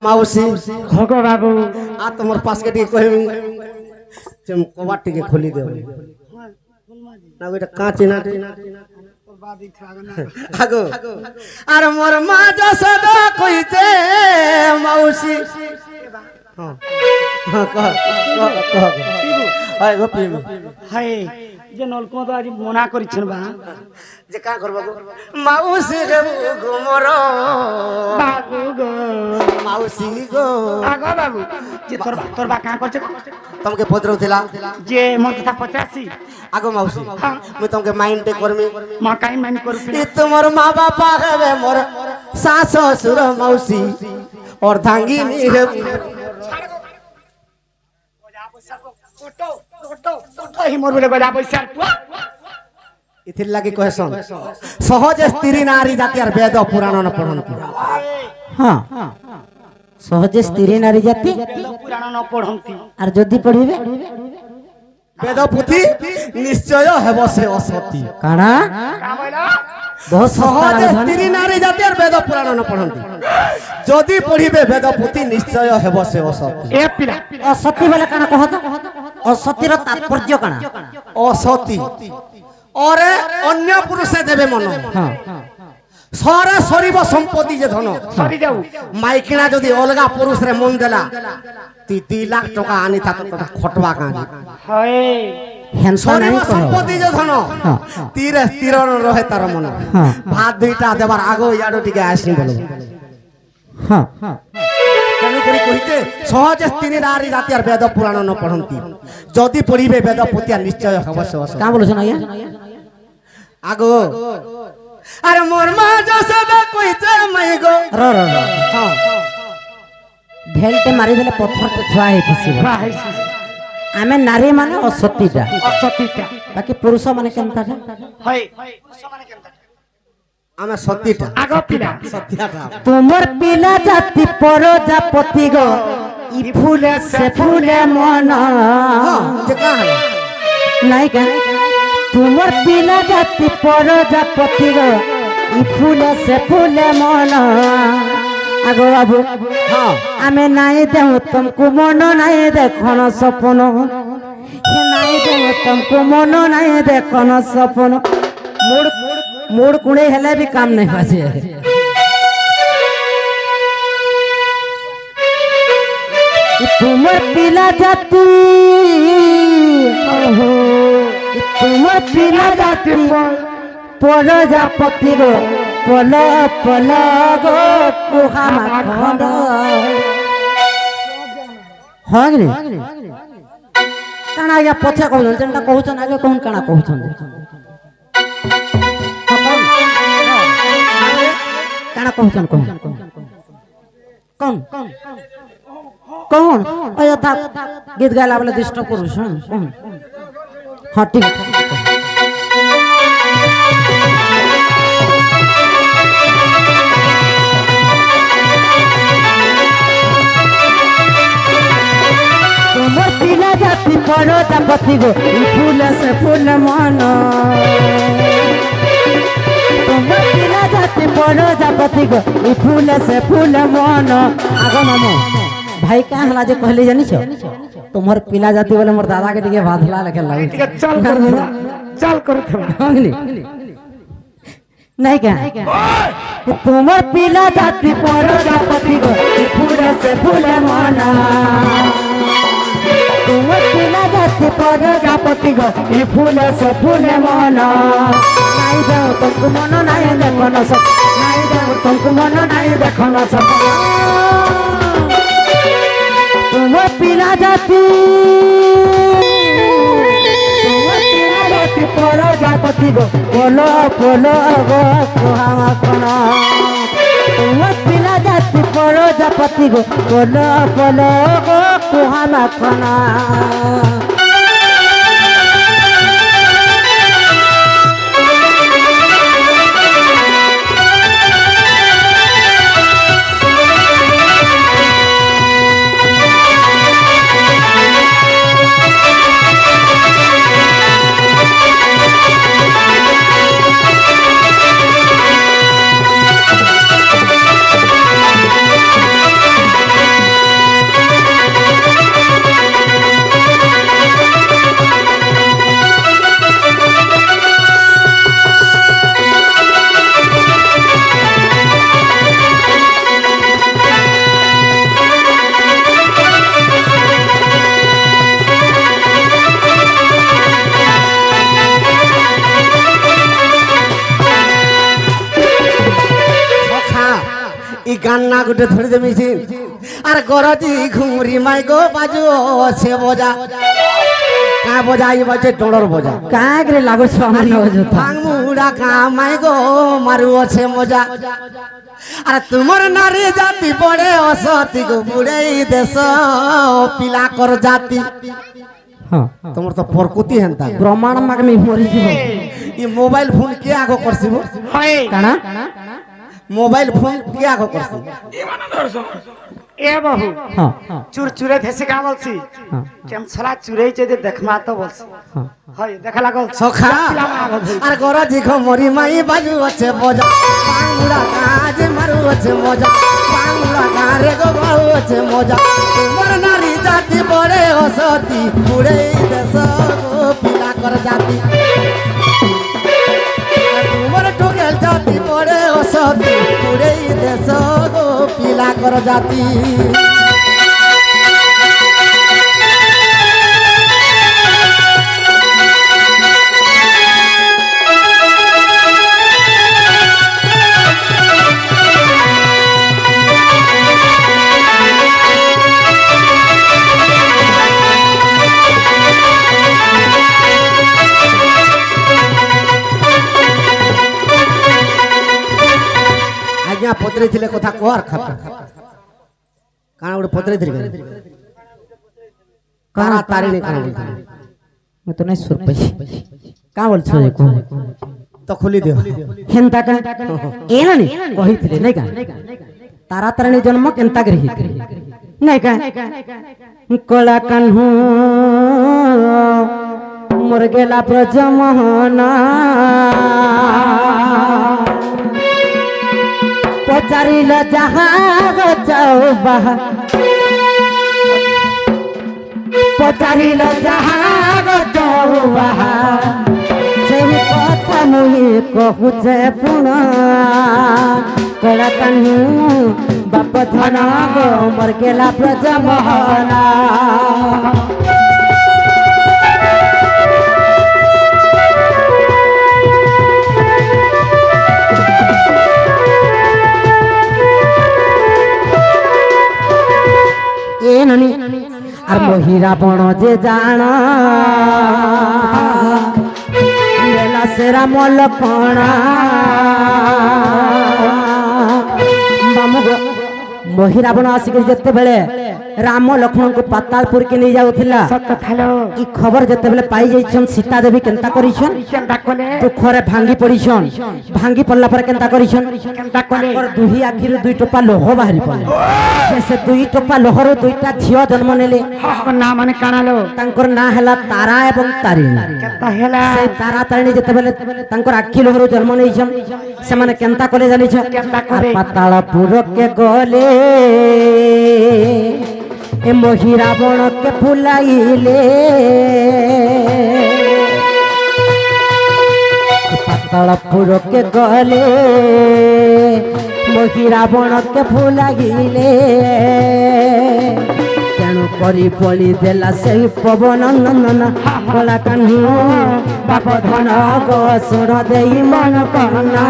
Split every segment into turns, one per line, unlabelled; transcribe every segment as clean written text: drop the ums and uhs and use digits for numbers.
माउसी
होगो बाबू
आ तुमर पास के टिके कहबी तुम कबाट टिके खोली दे ना बेटा कांच ना आगो अरे मोर मा जसदा कइते माउसी हां हां कह हाय गोपी
हाय जे नलको तो आज मना करिछन बा
जे का करबो माउसी गे गुमर
बाबू गो
माउसी गो
आगो बाबू जे तोर बा का करछ
तुमके पदरौथिला
जे मन कथा 85
आगो माउसी मैं तुमके माइंड टे करमी
मा काई माइन करू
ई तुमर माँ बापा हेबे मोर सास ससुर मौसी और धांगी नी हे
ही मोर बोले बजा पैसा
इथिर लागी कहसन सहज स्त्री नारी जाति आर वेद पुराण न पढ़ंती
हां सहज स्त्री नारी जाति
पुराण न पढ़ंती
आर जदी पढ़िबे
वेद पुथी निश्चय हेबो से असती
काना
का बोला
बहुत
सहज
सस्ता
स्त्री नारी जाति आर वेद पुराण न पढ़ंती जदी पढ़िबे वेद पुथी निश्चय हेबो से असती
ए पिला
असती वाला काना कहत असतीर तात्पर्य काना
असती और अन्य पुरुष देवे मन
हां
सारा शरीर संपत्ति जे धन
सरी जाऊ
माइकिना जदि अलगा पुरुष रे मन देला ती 2 लाख टका आनी था तो खटवा का
हाय
हेनसा
शरीर
नहीं कहो
संपत्ति जे धन तीर तीर रहे तार मन
हां
भात दुईटा देबार आगो याडो टिके आसी बोलो
हां
तेनु करी कहिते सहज स्त्री नारी जाति आर वेद पुराण न पढ़ंती जदि पढ़िबे वेद पुतिया निश्चय अवश्य अवश्य
का बोलछन आया
आगो अरे मोर मा जसदा कइते मई गो
र र
हां
ढेलटे मारी देले पत्थर पे छुआ हेतिसी
हाय
आमे नारी माने असतीटा
असतीटा
बाकी पुरुष माने केनता
हाय माने केनता
आमे सतीटा
आगो पिला
सत्याटा
तुमर पिला जाति परजापति गो ई फूले से फूले मन
जे का हला
नहीं का तुमर पिला जाति परजापति गो ई फूले से फूले मन आगो बाबू
हां
आमे नहीं देहु तुमको मन नहीं देखन सपन हे नहीं देहु तुमको मन नहीं देखन सपन मोड़ मोड़ कुणे हेले भी काम नहीं बाजे तुमर पिला जाति तुमर पिला जाति परजापति गो पल पल गो कुहामा खंड हाँ रे काना आगे पछे कहून जेनटा कहउछन आगे कहून काना कहउछन काना कहउछन कौन कौन अय था गीत गाला वाला डिस्टर्ब करू कौन हां ठीक है तुमर पिला जाति परजापति गो फूल से फूल मन तुमर पिला जाति परजापति गो फूल से फूल मन आगो मामू भाई का हला जे कहले जानि छ तुमर पिला जाति बोले मोर दादा के टिके बाधला लगे लागे
चल कर
अंगली नहीं क्या तुमर पिला जाति परजापति गो फूल से फूल मन तुमर पिला जाति परजापति गो फूल से फूल मन नहीं दे तुमको मन नहीं देखन सब नहीं दे तुमको मन नहीं देखन सब तुमर पिला जाति परजापति गो पोलो पोलो गो कुहामा खना तुमर पिला जाति परजापति गो पोलो पोलो गो कुहामा खना
গান্না গুটে ধরে দেমিছি আর গরজি ঘুমরি মাই গো বাজু আছে বজা কা বজাই বাজে ডড়র বজা
কাগরে লাগো সমান হজতা
ভাঙমুড়া কা মাই গো মারু আছে মজা আর তোমার নারী জাতি পড়ে অসতি গো বুড়েই দেশ পিলা কর জাতি
হ্যাঁ
তোমার তো প্রকৃতি হেনতা
প্রমাণ মাগনি মরি যাব
ই মোবাইল ফোন কে আগ করছিব
হয়
কানা
মোবাইল ফোন কে আগ করছিব
এ বহু
হ্যাঁ
চুর চুরে ভেসে কা বলছি
হ্যাঁ
কেম ছলা চুরেইছে যে দেখমা তো বলছি
হ্যাঁ
হয় দেখা লাগো
সখা আর গরজি ঘমরি মাই বাজু আছে মজা বাংলা কাজ মারু আছে মজা বাংলা গারে গো বাউ আছে মজা তোমার নারী জাতি পড়ে অসতি পুড়েই দেশ গো পিলা কর জাতি আর তোমার ঠোকেল জাতি পড়ে অসতি পুড়েই দেশ গো পিলা কর জাতি আজ্ঞা পত্রে ଥିଲେ কথা কর খাপ কানা ଗୋଟେ ପତ୍ରେ ଥିଲେ কারা তারিণী কানা বলছিল
मैं तो नहीं सुन पाई का बोल छो को
তো খুলি দিও
हेंता का ए हनी कहिथिले नै का तारा तारणी जन्म केंता करही नै का कला कान्हू मोर गेला प्रजमहना पचारिल जहाग चौबा पचारिल जहाग चौबा सेही कथा मुही कहुचे पुना कला कान्हू बाप धन गो मोर गेला प्रजमहना ए ननी আর মহিরা বণ যে জানা মেলা সেরা মলকণা মহিরা বণ আসিকি যেতেবেলে রাম লক্ষ্মণଙ୍କୁ পাতালপুরকে নিয়ে যাଉଥିଲା ই খবর যেতেবেলে পাই যাইছন সীতা দেবী কেনতা করিছন দুঃখরে ভাঙ্গি পড়িছন ভাঙ্গি পড়লা পরে কেনতা করিছন তাকর দুহি আখিরু দুই টোপা লোহ বাহারি পড়লে সে দুই টোপা লোহর দুইটা ঝিও জন্ম নেলে
না মানে কানালো
তাঙ্কর না হেলা তারা এবং তারিণী
কেতা হেলা
সে তারা তারিণী যেতেবেলে তাঙ্কর আখি লোহর জন্ম নেইছন সেমানে কেনতা করে জানিছ পাতালপুরকে গলে ए मोहिरा बण के फुलाइले पातालपुर के गले मोहिरा बण के फुलाइले तेणु करी पड़ी देला से पवन नंदन कला कान्हू बाप धन गो सुर देई मन कना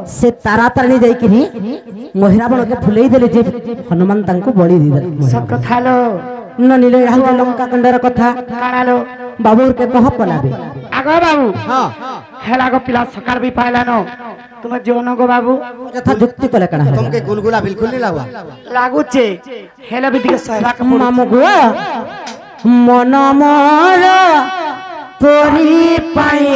से तारा तारणी जाइकिनी महिरा बण के फुलेई देले जे हनुमान तांको बळी दी देले
सब कथा लो
ननीले हाल लंका कंडर कथा
कानालो
बाबूर के कह पलाबे
आगो बाबू
हां
हेला गो पिला सकार भी पाइलानो तुम जीवन गो बाबू
कथा जुक्ति कले कणा
तुमके गुलगुला बिल्कुल नहीं लागवा
लागुचे हेला भी दिके सहरा का
मामू गो मन मोर तोरी पाई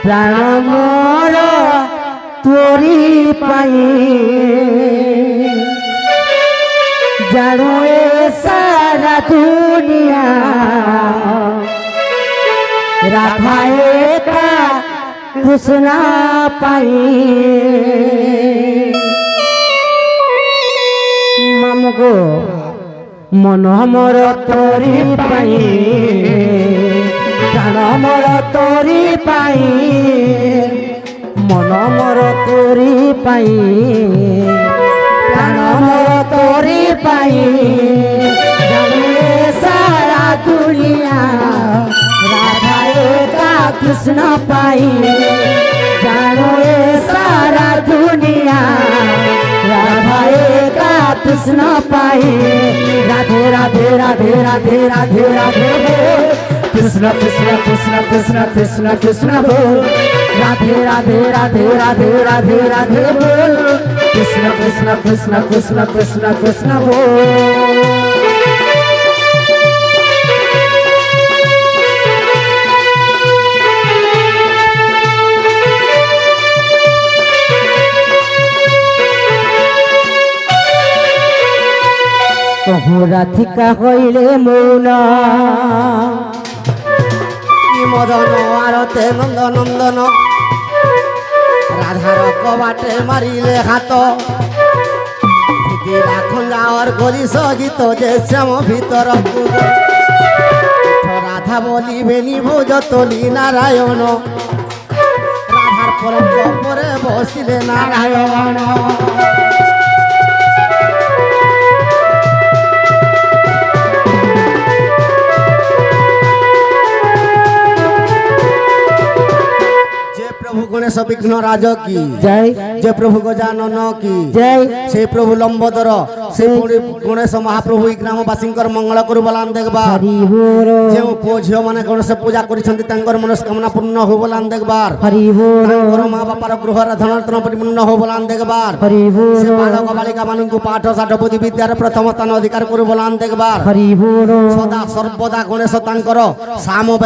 प्राण मोर तोरी पाई जानो ए सारा दुनिया राधा एका कृष्ण पाई मामगो मन मोर तोरी पाई प्राण मोर तोरी पाई মন মোর তোরি পাই প্রাণ মোর তোরি পাই জানে সারা দুনিয়া রাধা একা কৃষ্ণ পাই জানে সারা দুনিয়া রাধা একা কৃষ্ণ পাই রাধে রাধে রাধে রাধে রাধে রাধে बोल कृष्ण कृष्ण कृष्ण कृष्ण कृष्ण कृष्ण बोल राधे राधे राधे राधे राधे राधे बोल कृष्ण कृष्ण कृष्ण कृष्ण कृष्ण कृष्ण बोल कहूँ राधिका हईले मौना
মদন আরতে নন্দ নন্দন রাধার কবাটে মারিলে হাত খঞ্জাওয়ার গলি সগীত যে শ্যাম ভিতর রাধা বলি বেনি ভোজ তলি নারায়ণ রাধার পরে বসিলে নারায়ণ गणेश विघ्न राज की
जय
जय प्रभु गजानन की
जय
से प्रभु लंबोदर से गणेश महाप्रभु ग्रामवासी मंगल करू बलान देखबार
हरि बोल
जो पुओ झियो माने गणेश पूजा करिसंती तांकर मनस्कामना पूर्ण हो बलान देखबार
हरि बोल
तांकर माँ बापार गृहर धनरत्न परिपूर्ण हो बलान देखबार
हरि बोल
से बालक बालिका मानकु पाठ साठ बुद्धि विद्यार प्रथम स्थान अधिकार करू बलान देखबार
हरि बोल
सदा सर्वदा गणेश तांकर साम